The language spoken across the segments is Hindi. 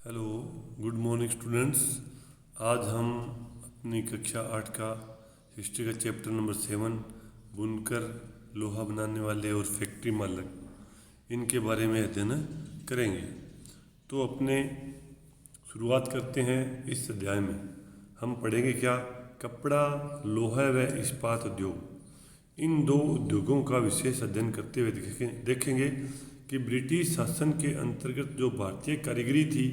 Hello, good morning students. आज हम अपनी कक्षा 8 का हिस्ट्री का चैप्टर नंबर 7 बुनकर, लोहा बनाने वाले और फैक्ट्री मालक इनके बारे में अध्ययन करेंगे। तो अपने शुरुआत करते हैं। इस अध्याय में हम पढ़ेंगे क्या? कपड़ा, लोहा व इस्पात उद्योग। इन दो उद्योगों का विशेष अध्ययन करते हुए देखेंगे कि ब्रिटिश शासन के अंतर्गत जो भारतीय कारीगरी थी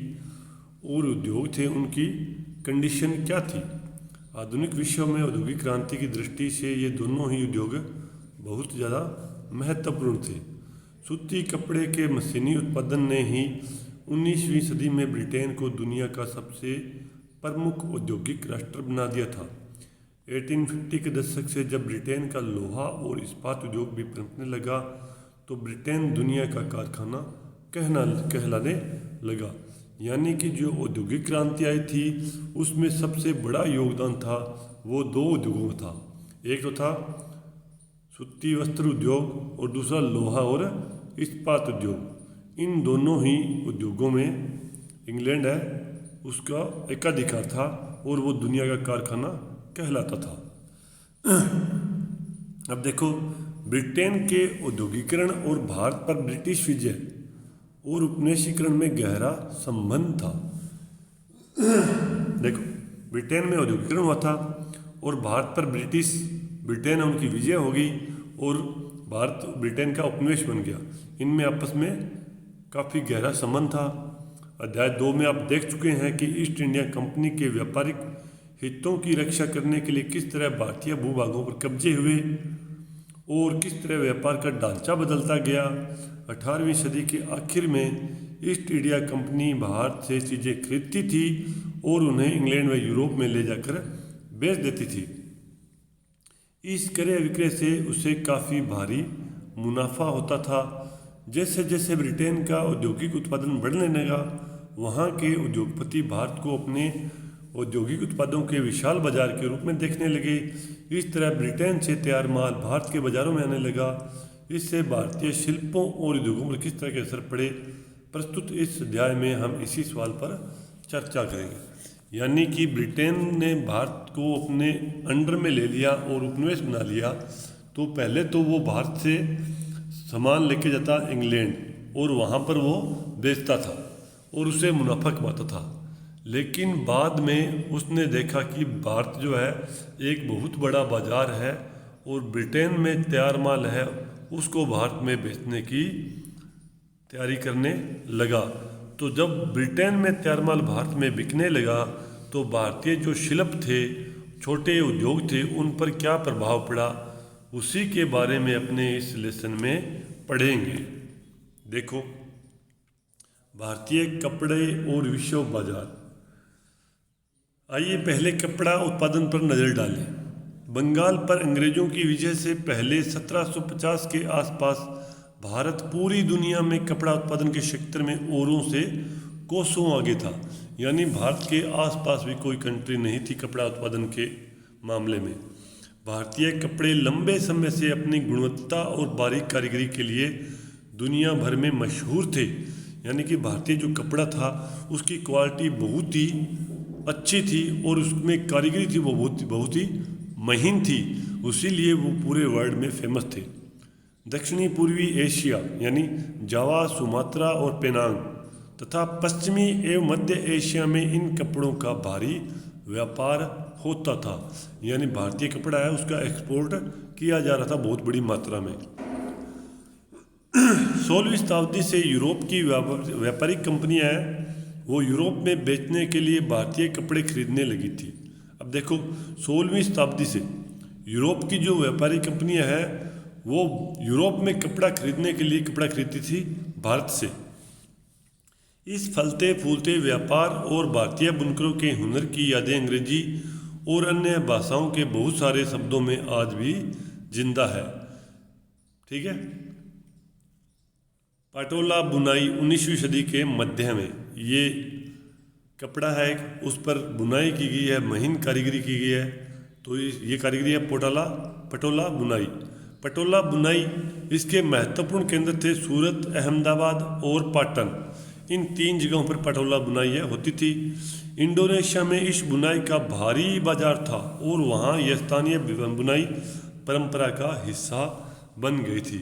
और उद्योग थे उनकी कंडीशन क्या थी। आधुनिक विश्व में औद्योगिक क्रांति की दृष्टि से ये दोनों ही उद्योग बहुत ज़्यादा महत्वपूर्ण थे। सूती कपड़े के मशीनी उत्पादन ने ही 19वीं सदी में ब्रिटेन को दुनिया का सबसे प्रमुख औद्योगिक राष्ट्र बना दिया था। 1850 के दशक से जब ब्रिटेन का लोहा और इस्पात उद्योग भी पनपने लगा तो ब्रिटेन दुनिया का कारखाना कहलाने लगा। यानी कि जो औद्योगिक क्रांति आई थी उसमें सबसे बड़ा योगदान था वो दो उद्योगों में था। एक तो था सूती वस्त्र उद्योग और दूसरा लोहा और इस्पात उद्योग। इन दोनों ही उद्योगों में इंग्लैंड है उसका एकाधिकार था और वो दुनिया का कारखाना कहलाता था। अब देखो, ब्रिटेन के औद्योगिकरण और भारत पर ब्रिटिश विजय और उपनिवेशीकरण में गहरा संबंध था। देखो, ब्रिटेन में औद्योगिकरण हुआ था और भारत पर ब्रिटेन उनकी विजय हो गई और भारत ब्रिटेन का उपनिवेश बन गया। इनमें आपस में काफ़ी गहरा संबंध था। अध्याय 2 में आप देख चुके हैं कि ईस्ट इंडिया कंपनी के व्यापारिक हितों की रक्षा करने के लिए किस तरह भारतीय भूभागों पर कब्जे हुए और किस तरह व्यापार का ढांचा बदलता गया। 18वीं सदी के आखिर में ईस्ट इंडिया कंपनी भारत से चीज़ें खरीदती थी और उन्हें इंग्लैंड व यूरोप में ले जाकर बेच देती थी। इस क्रय विक्रय से उसे काफ़ी भारी मुनाफा होता था। जैसे जैसे ब्रिटेन का औद्योगिक उत्पादन बढ़ने लगा वहाँ के उद्योगपति भारत को अपने औद्योगिक उत्पादों के विशाल बाजार के रूप में देखने लगे। इस तरह ब्रिटेन से तैयार माल भारत के बाज़ारों में आने लगा। इससे भारतीय शिल्पों और उद्योगों पर किस तरह के असर पड़े, प्रस्तुत इस अध्याय में हम इसी सवाल पर चर्चा करेंगे। यानी कि ब्रिटेन ने भारत को अपने अंडर में ले लिया और उपनिवेश बना लिया। तो पहले तो वो भारत से सामान लेके जाता इंग्लैंड और वहाँ पर वो बेचता था और उसे मुनाफा कमाता था। लेकिन बाद में उसने देखा कि भारत जो है एक बहुत बड़ा बाज़ार है और ब्रिटेन में तैयार माल है उसको भारत में बेचने की तैयारी करने लगा। तो जब ब्रिटेन में तैयार माल भारत में बिकने लगा तो भारतीय जो शिल्प थे, छोटे उद्योग थे, उन पर क्या प्रभाव पड़ा उसी के बारे में अपने इस लेसन में पढ़ेंगे। देखो, भारतीय कपड़े और विश्व बाजार। आइए पहले कपड़ा उत्पादन पर नज़र डालें। बंगाल पर अंग्रेजों की विजय से पहले 1750 के आसपास भारत पूरी दुनिया में कपड़ा उत्पादन के क्षेत्र में औरों से कोसों आगे था। यानी भारत के आसपास भी कोई कंट्री नहीं थी कपड़ा उत्पादन के मामले में। भारतीय कपड़े लंबे समय से अपनी गुणवत्ता और बारीक कारीगरी के लिए दुनिया भर में मशहूर थे। यानी कि भारतीय जो कपड़ा था उसकी क्वालिटी बहुत ही अच्छी थी और उसमें कारीगरी थी वो बहुत ही महीन थी, उसीलिए वो पूरे वर्ल्ड में फेमस थे। दक्षिणी पूर्वी एशिया यानी जावा, सुमात्रा और पेनांग तथा पश्चिमी एवं मध्य एशिया में इन कपड़ों का भारी व्यापार होता था। यानी भारतीय कपड़ा है उसका एक्सपोर्ट किया जा रहा था बहुत बड़ी मात्रा में। 16वीं शताब्दी से यूरोप की व्यापारिक कंपनियां वो यूरोप में बेचने के लिए भारतीय कपड़े खरीदने लगी थी। अब देखो, 16वीं शताब्दी से यूरोप की जो व्यापारी कंपनियां हैं वो यूरोप में कपड़ा खरीदने के लिए कपड़ा खरीदती थी भारत से। इस फलते फूलते व्यापार और भारतीय बुनकरों के हुनर की यादें अंग्रेजी और अन्य भाषाओं के बहुत सारे शब्दों में आज भी जिंदा है। ठीक है। पटोला बुनाई 19वीं सदी के मध्य में ये कपड़ा है उस पर बुनाई की गई है, महीन कारीगरी की गई है। तो ये कारीगरी है पटोला बुनाई। पटोला बुनाई इसके महत्वपूर्ण केंद्र थे सूरत, अहमदाबाद और पाटन। इन 3 जगहों पर पटोला बुनाई होती थी। इंडोनेशिया में इस बुनाई का भारी बाजार था और वहाँ यह स्थानीय बुनाई परंपरा का हिस्सा बन गई थी।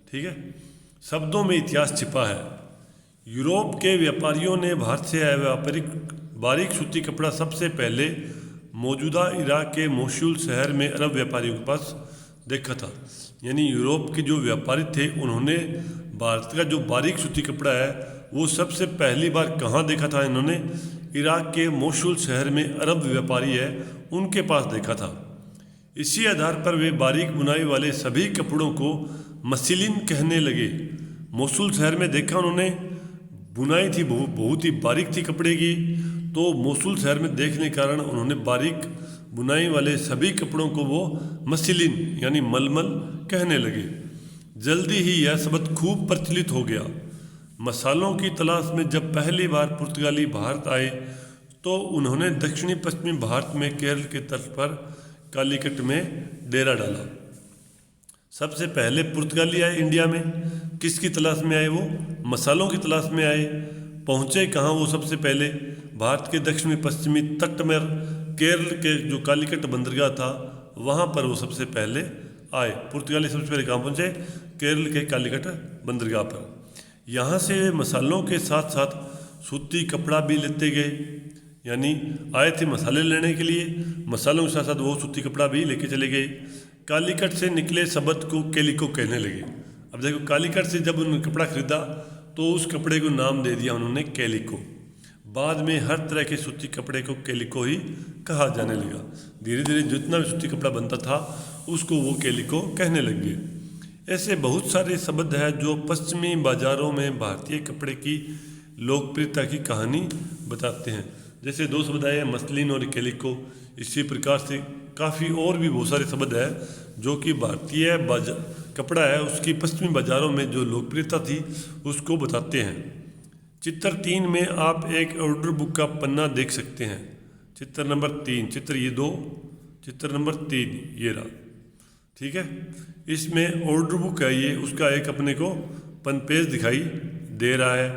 ठीक है, शब्दों में इतिहास छिपा है। यूरोप के व्यापारियों ने भारत से आया व्यापारिक बारीक सूती कपड़ा सबसे पहले मौजूदा इराक के मोसूल शहर में अरब व्यापारियों के पास देखा था। यानी यूरोप के जो व्यापारी थे उन्होंने भारत का जो बारीक सूती कपड़ा है वो सबसे पहली बार कहाँ देखा था? इन्होंने इराक के मोसूल शहर में अरब व्यापारी है उनके पास देखा था। इसी आधार पर वे बारीक बुनाई वाले सभी कपड़ों को मसलिन कहने लगे। मोसूल शहर में देखा उन्होंने, बुनाई थी बहुत ही बारीक थी कपड़े की, तो मोसूल शहर में देखने के कारण उन्होंने बारीक बुनाई वाले सभी कपड़ों को वो मसलिन यानी मलमल कहने लगे। जल्दी ही यह शब्द खूब प्रचलित हो गया। मसालों की तलाश में जब पहली बार पुर्तगाली भारत आए तो उन्होंने दक्षिणी पश्चिमी भारत में केरल के तट पर कालीकट में डेरा डाला। सबसे पहले पुर्तगाली आए इंडिया में, किसकी तलाश में आए? वो मसालों की तलाश में आए। पहुँचे कहाँ वो? सबसे पहले भारत के दक्षिणी पश्चिमी तट में केरल के जो कालीकट बंदरगाह था वहाँ पर वो सबसे पहले आए। पुर्तगाली सबसे पहले कहाँ पहुँचे? केरल के कालीकट बंदरगाह पर। यहाँ से मसालों के साथ साथ सूती कपड़ा भी लेते गए, यानी आए थे मसाले लेने के लिए, मसालों के साथ साथ वो सूती कपड़ा भी लेके चले गए। कालीकट से निकले शब्द को कैलिको कहने लगे। अब देखो, कालीकट से जब उन्होंने कपड़ा खरीदा तो उस कपड़े को नाम दे दिया उन्होंने कैलिको। बाद में हर तरह के सूती कपड़े को कैलिको ही कहा जाने लगा। धीरे धीरे जितना भी सूती कपड़ा बनता था उसको वो कैलिको कहने लग गए। ऐसे बहुत सारे शब्द हैं जो पश्चिमी बाज़ारों में भारतीय कपड़े की लोकप्रियता की कहानी बताते हैं। जैसे 2 शब्द आए, मसलिन और कैलिको। इसी प्रकार से काफ़ी और भी बहुत सारे शब्द हैं जो कि भारतीय कपड़ा है उसकी पश्चिमी बाज़ारों में जो लोकप्रियता थी उसको बताते हैं। चित्र 3 में आप एक ऑर्डर बुक का पन्ना देख सकते हैं। चित्र नंबर 3, चित्र ये 2, चित्र नंबर 3 ये रहा। ठीक है, इसमें ऑर्डर बुक है ये, उसका एक अपने को पेज दिखाई दे रहा है।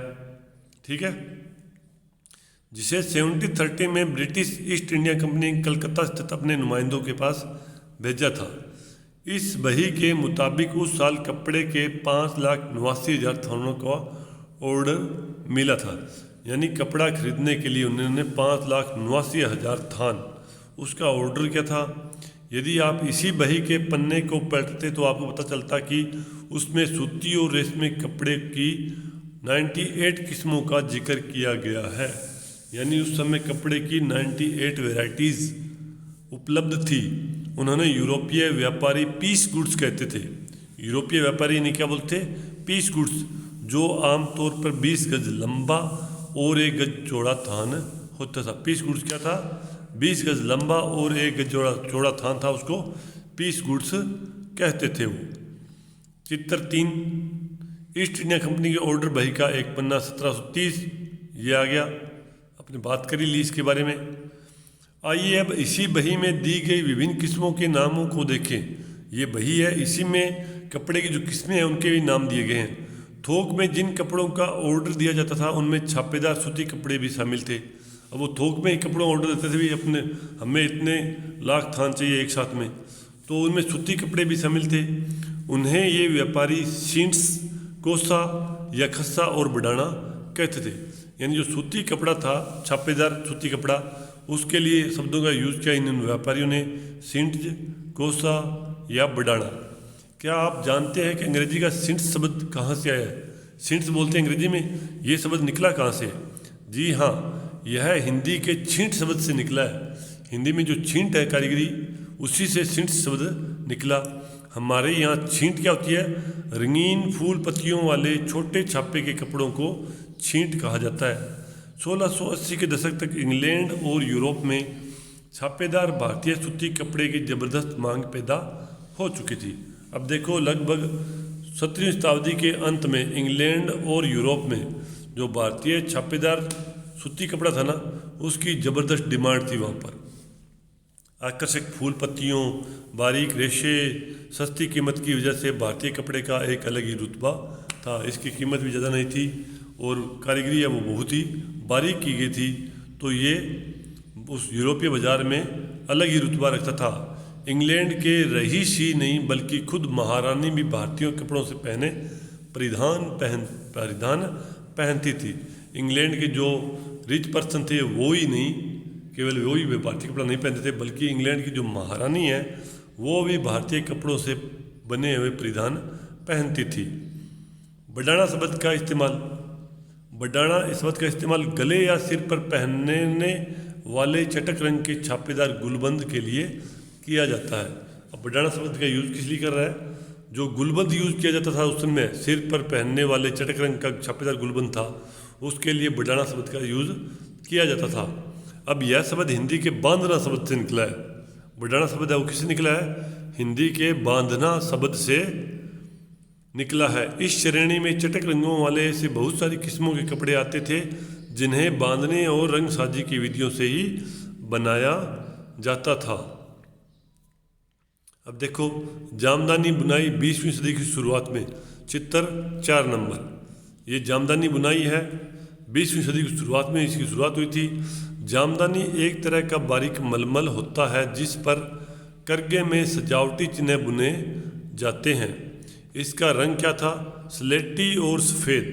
ठीक है, जिसे 1730 में British east India company Calcutta स्थित अपने नुमाइंदों के पास भेजा था। इस बही के मुताबिक उस साल कपड़े के 5,89,000 थानों का ऑर्डर मिला था। यानी कपड़ा खरीदने के लिए उन्होंने 5,89,000 थान, उसका ऑर्डर क्या था? यदि आप इसी बही के पन्ने को पलटते तो आपको पता चलता कि उसमें सूती और रेशमी कपड़े की 98 किस्मों का जिक्र किया गया है। यानी उस समय कपड़े की 98 वैरायटीज़ उपलब्ध थी। उन्होंने यूरोपीय व्यापारी पीस गुड्स कहते थे। यूरोपीय व्यापारी ने क्या बोलते? पीस गुड्स, जो आमतौर पर 20 गज लंबा और 1 गज चौड़ा थान होता था। पीस गुड्स क्या था? 20 गज लंबा और 1 गज चौड़ा थान था, उसको पीस गुड्स कहते थे वो। चित्र 3, ईस्ट इंडिया कंपनी के ऑर्डर बही का एक पन्ना 1730 ये आ गया। अपने बात करी ली इसके बारे में। आइए अब इसी बही में दी गई विभिन्न किस्मों के नामों को देखें। ये बही है, इसी में कपड़े की जो किस्में हैं उनके भी नाम दिए गए हैं। थोक में जिन कपड़ों का ऑर्डर दिया जाता था उनमें छापेदार सूती कपड़े भी शामिल थे। अब वो थोक में ही कपड़ों ऑर्डर देते थे, भी अपने हमें इतने लाख थान चाहिए एक साथ में, तो उनमें सूती कपड़े भी शामिल थे। उन्हें ये व्यापारी सींट्स, कोसा या खस्सा और बडाना कहते थे। यानी जो सूती कपड़ा था, छापेदार सूती कपड़ा, उसके लिए शब्दों का यूज़ किया इन व्यापारियों ने, सिंट्ज, कोसा या बडाना। क्या आप जानते हैं कि अंग्रेजी का सिंट्स शब्द कहाँ से आया है? सिंट्स बोलते हैं अंग्रेजी में, ये शब्द निकला कहाँ से? जी हाँ, यह हिंदी के छींट शब्द से निकला है। हिंदी में जो छींट है कारीगरी, उसी से सिंट्स शब्द निकला। हमारे यहाँ छींट क्या होती है? रंगीन फूल पत्तियों वाले छोटे छापे के कपड़ों को छींट कहा जाता है। 1680 के दशक तक इंग्लैंड और यूरोप में छापेदार भारतीय सूती कपड़े की ज़बरदस्त मांग पैदा हो चुकी थी। अब देखो, लगभग 17वीं शताब्दी के अंत में इंग्लैंड और यूरोप में जो भारतीय छापेदार सूती कपड़ा था ना, उसकी ज़बरदस्त डिमांड थी। वहाँ पर आकर्षक फूल पत्तियों, बारीक रेशे, सस्ती कीमत की वजह से भारतीय कपड़े का एक अलग ही रुतबा था। इसकी कीमत भी ज़्यादा नहीं थी और कारीगरी है वो बहुत ही बारीक की गई थी। तो ये उस यूरोपीय बाज़ार में अलग ही रुतबा रखता था। इंग्लैंड के रईस ही नहीं बल्कि खुद महारानी भी भारतीयों के कपड़ों से परिधान पहनती थी। इंग्लैंड के जो रिच पर्सन थे वो ही नहीं, केवल वो ही भारतीय कपड़ा नहीं पहनते थे, बल्कि इंग्लैंड की जो महारानी है वो भी भारतीय कपड़ों से बने हुए परिधान पहनती थी। बडाना शब्द का इस्तेमाल गले या सिर पर पहनने वाले चटक रंग के छापेदार गुलबंद के लिए किया जाता है। अब बडाना शब्द का यूज़ किस लिए कर रहा है? जो गुलबंद यूज़ किया जाता था उस समय, सिर पर पहनने वाले चटक रंग का छापेदार गुलबंद था, उसके लिए बडाना शब्द का यूज़ किया जाता था। अब यह शब्द हिंदी के बांधना शब्द से निकला है। बडाना शब्द है वो किससे निकला है? हिंदी के बांधना शब्द से निकला है। इस श्रेणी में चटक रंगों वाले ऐसे बहुत सारी किस्मों के कपड़े आते थे जिन्हें बांधने और रंग साजी की विधियों से ही बनाया जाता था। अब देखो, जामदानी बुनाई 20वीं सदी की शुरुआत में, चित्र 4 नंबर। ये जामदानी बुनाई है, 20वीं सदी की शुरुआत में इसकी शुरुआत हुई थी। जामदानी एक तरह का बारीक मलमल होता है जिस पर करगे में सजावटी चिन्ह बुने जाते हैं। इसका रंग क्या था? स्लेटी और सफ़ेद।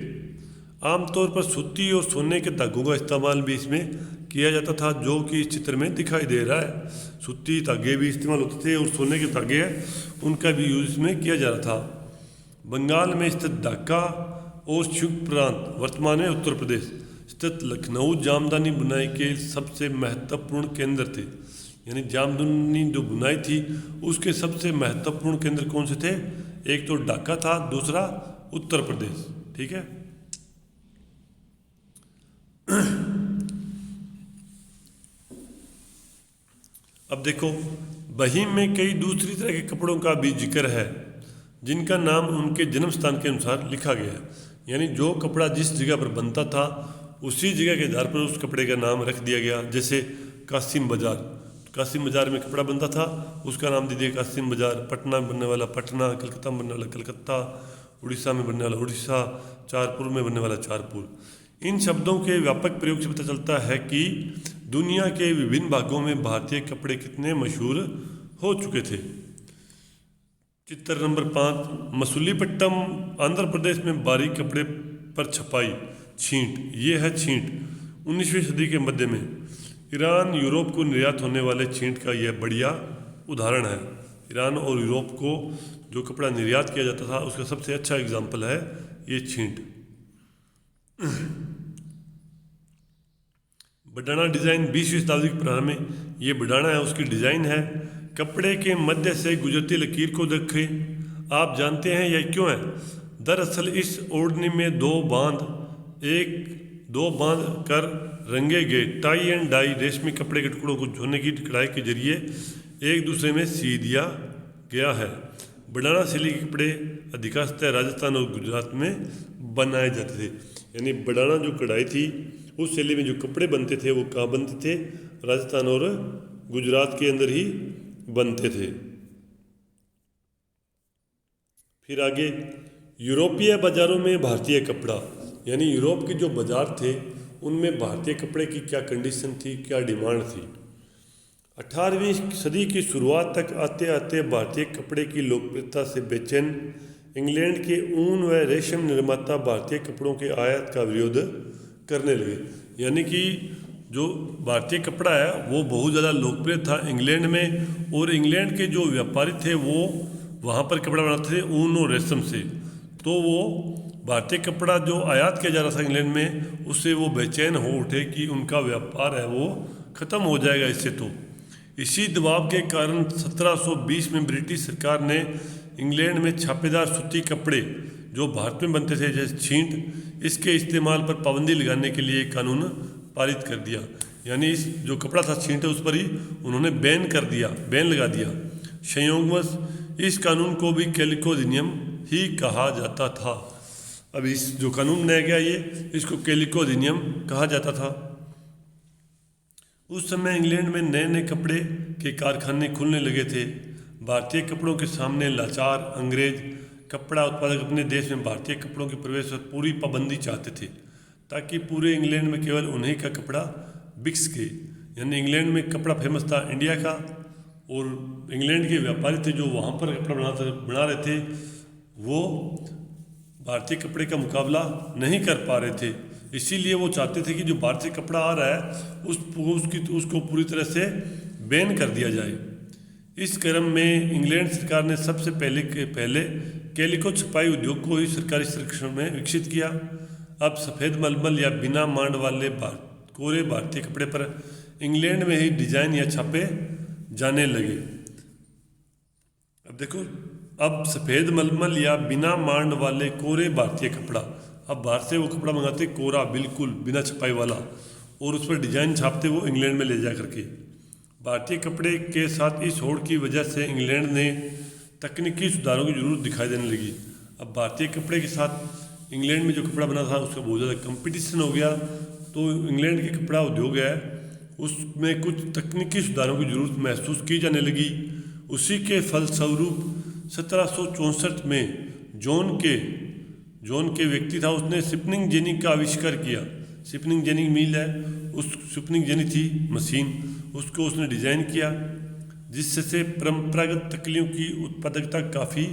आमतौर पर सूती और सोने के धागों का इस्तेमाल भी इसमें किया जाता था, जो कि इस चित्र में दिखाई दे रहा है। सूती धागे भी इस्तेमाल होते थे और सोने के धागे हैं उनका भी यूज इसमें किया जा रहा था। बंगाल में स्थित ढाका और शिवपुरी प्रांत, वर्तमान में उत्तर प्रदेश स्थित लखनऊ जामदानी बुनाई के सबसे महत्वपूर्ण केंद्र थे। यानी जामदानी जो बुनाई थी उसके सबसे महत्वपूर्ण केंद्र कौन से थे? एक तो ढाका था, दूसरा उत्तर प्रदेश। ठीक है। अब देखो, बहीम में कई दूसरी तरह के कपड़ों का भी जिक्र है जिनका नाम उनके जन्म स्थान के अनुसार लिखा गया है। यानी जो कपड़ा जिस जगह पर बनता था उसी जगह के आधार पर उस कपड़े का नाम रख दिया गया। जैसे कासिम बाज़ार में कपड़ा बनता था, उसका नाम दे दिया कासिम बाज़ार। पटना में बनने वाला पटना, कलकत्ता में बनने वाला कलकत्ता, उड़ीसा में बनने वाला उड़ीसा, चारपुर में बनने वाला चारपुर। इन शब्दों के व्यापक प्रयोग से पता चलता है कि दुनिया के विभिन्न भागों में भारतीय कपड़े कितने मशहूर हो चुके थे। चित्र नंबर 5, मसूलीपट्टम, आंध्र प्रदेश में बारीक कपड़े पर छपाई छींट। ये है छींट 19वीं सदी के मध्य में ईरान यूरोप को निर्यात होने वाले छींट का यह बढ़िया उदाहरण है। ईरान और यूरोप को जो कपड़ा निर्यात किया जाता था उसका सबसे अच्छा एग्जाम्पल है ये छींट। बडाना डिज़ाइन 20वीं शताब्दी के प्रारंभ में ये बडाना है उसकी डिज़ाइन है। कपड़े के मध्य से गुजरती लकीर को देखें। आप जानते हैं यह क्यों है? दरअसल इस ओढ़नी में दो बांध कर रंगे गए टाई एंड डाई रेशमी कपड़े के टुकड़ों को धोने की कढ़ाई के जरिए एक दूसरे में सी दिया गया है। बडाना शैली के कपड़े अधिकांशतः राजस्थान और गुजरात में बनाए जाते थे। यानी बडाना जो कढ़ाई थी उस शैली में जो कपड़े बनते थे वो कहाँ बनते थे? राजस्थान और गुजरात के अंदर ही बनते थे। फिर आगे, यूरोपीय बाजारों में भारतीय कपड़ा। यानी यूरोप के जो बाजार थे उनमें भारतीय कपड़े की क्या कंडीशन थी, क्या डिमांड थी। 18वीं सदी की शुरुआत तक आते आते भारतीय कपड़े की लोकप्रियता से बेचैन इंग्लैंड के ऊन व रेशम निर्माता भारतीय कपड़ों के आयात का विरोध करने लगे। यानी कि जो भारतीय कपड़ा है वो बहुत ज़्यादा लोकप्रिय था इंग्लैंड में, और इंग्लैंड के जो व्यापारी थे वो वहाँ पर कपड़ा बनाते थे ऊन और रेशम से। तो वो भारतीय कपड़ा जो आयात किया जा रहा था इंग्लैंड में, उससे वो बेचैन हो उठे कि उनका व्यापार है वो ख़त्म हो जाएगा इससे। तो इसी दबाव के कारण 1720 में ब्रिटिश सरकार ने इंग्लैंड में छापेदार सूती कपड़े जो भारत में बनते थे जैसे छींट, इसके इस्तेमाल पर पाबंदी लगाने के लिए एक कानून पारित कर दिया। यानी इस जो कपड़ा था छींट उस पर ही उन्होंने बैन लगा दिया। संयोगवश इस कानून को भी कैलिको अधिनियम ही कहा जाता था। अब इस जो कानून बनाया गया इसको कैलिको अधिनियम कहा जाता था। उस समय इंग्लैंड में नए नए कपड़े के कारखाने खुलने लगे थे। भारतीय कपड़ों के सामने लाचार अंग्रेज कपड़ा उत्पादक अपने देश में भारतीय कपड़ों के प्रवेश पर पूरी पाबंदी चाहते थे। ताकि पूरे इंग्लैंड में केवल उन्हीं का कपड़ा बिक सके। यानी इंग्लैंड में कपड़ा फेमस था इंडिया का, और इंग्लैंड के व्यापारी थे जो वहाँ पर कपड़ा बना रहे थे, वो भारतीय कपड़े का मुकाबला नहीं कर पा रहे थे। इसीलिए वो चाहते थे कि जो भारतीय कपड़ा आ रहा है उसको पूरी तरह से बैन कर दिया जाए। इस क्रम में इंग्लैंड सरकार ने सबसे पहले कैलिको छपाई उद्योग को ही सरकारी संरक्षण में विकसित किया। अब सफ़ेद मलमल या बिना मांड वाले कोरे भारतीय कपड़े पर इंग्लैंड में ही डिजाइन या छापे जाने लगे। अब देखो, अब सफ़ेद मलमल या बिना मांड वाले कोरे भारतीय कपड़ा, अब बाहर से वो कपड़ा मंगाते कोरा बिल्कुल बिना छपाई वाला, और उस पर डिजाइन छापते वो इंग्लैंड में ले जा करके। भारतीय कपड़े के साथ इस होड़ की वजह से इंग्लैंड ने तकनीकी सुधारों की जरूरत दिखाई देने लगी। अब भारतीय कपड़े के साथ इंग्लैंड में जो कपड़ा बना था उसका बहुत ज़्यादा कंपटीशन हो गया, तो इंग्लैंड के कपड़ा उद्योग है उसमें कुछ तकनीकी सुधारों की जरूरत महसूस की जाने लगी। उसी के फलस्वरूप 1764 में जॉन के व्यक्ति था, उसने स्पिनिंग जेनी का आविष्कार किया। स्पिनिंग जेनी मिल है, उस स्पिनिंग जेनी थी मशीन, उसको उसने डिज़ाइन किया, जिससे परंपरागत तकलियों की उत्पादकता काफ़ी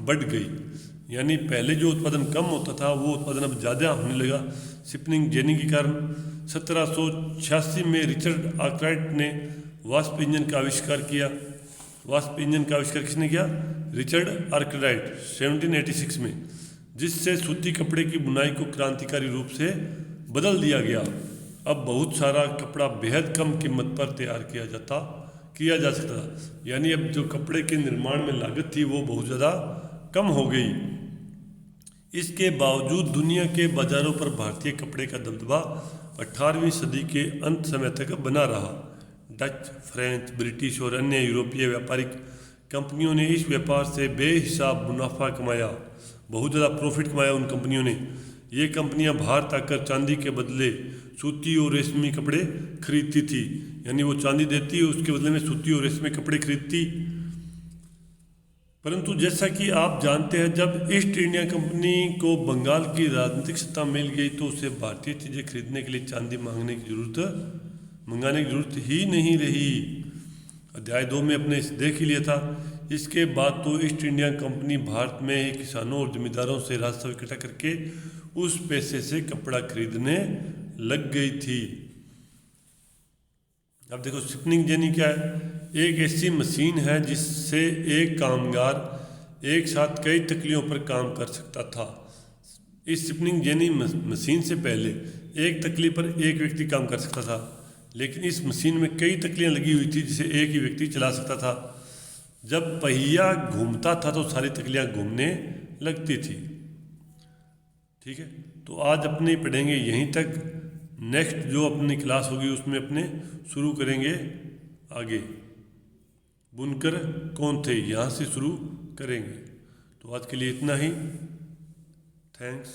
बढ़ गई। यानी पहले जो उत्पादन कम होता था वो उत्पादन अब ज़्यादा होने लगा स्पिनिंग जेनी के कारण। 1786 में रिचर्ड आर्कराइट ने वास्प इंजन का आविष्कार किया। वास्प इंजन का आविष्कार किसने किया? रिचर्ड आर्कराइट 1786 में, जिससे सूती कपड़े की बुनाई को क्रांतिकारी रूप से बदल दिया गया। अब बहुत सारा कपड़ा बेहद कम कीमत पर तैयार किया जा सकता था। यानी अब जो कपड़े के निर्माण में लागत थी वो बहुत ज़्यादा कम हो गई। इसके बावजूद दुनिया के बाज़ारों पर भारतीय कपड़े का दबदबा 18वीं सदी के अंत समय तक बना रहा। डच, फ्रेंच, ब्रिटिश और अन्य यूरोपीय व्यापारिक कंपनियों ने इस व्यापार से बेहिसाब मुनाफा कमाया, बहुत ज़्यादा प्रॉफिट कमाया उन कंपनियों ने। ये कंपनियां भारत आकर चांदी के बदले सूती और रेशमी कपड़े खरीदती थी। यानी वो चांदी देती, उसके बदले में सूती और रेशमी कपड़े खरीदती। परंतु जैसा कि आप जानते हैं, जब ईस्ट इंडिया कंपनी को बंगाल की राजनीतिक सत्ता मिल गई तो उसे भारतीय चीज़ें खरीदने के लिए चांदी मंगाने की जरूरत ही नहीं रही। अध्याय 2 में अपने देख ही लिया था। इसके बाद तो ईस्ट इंडिया कंपनी भारत में ही किसानों और जमींदारों से राजस्व इकट्ठा करके उस पैसे से कपड़ा खरीदने लग गई थी। अब देखो, स्पिनिंग जेनी क्या है? एक ऐसी मशीन है जिससे एक कामगार एक साथ कई तकलियों पर काम कर सकता था। इस स्पिनिंग जेनी मशीन से पहले एक तकली पर एक व्यक्ति काम कर सकता था, लेकिन इस मशीन में कई तकलियाँ लगी हुई थी जिसे एक ही व्यक्ति चला सकता था। जब पहिया घूमता था तो सारी तकलियाँ घूमने लगती थी। ठीक है, तो आज अपने पढ़ेंगे यहीं तक। नेक्स्ट जो अपनी क्लास होगी उसमें अपने शुरू करेंगे आगे। बुनकर कौन थे, यहाँ से शुरू करेंगे। तो आज के लिए इतना ही। थैंक्स।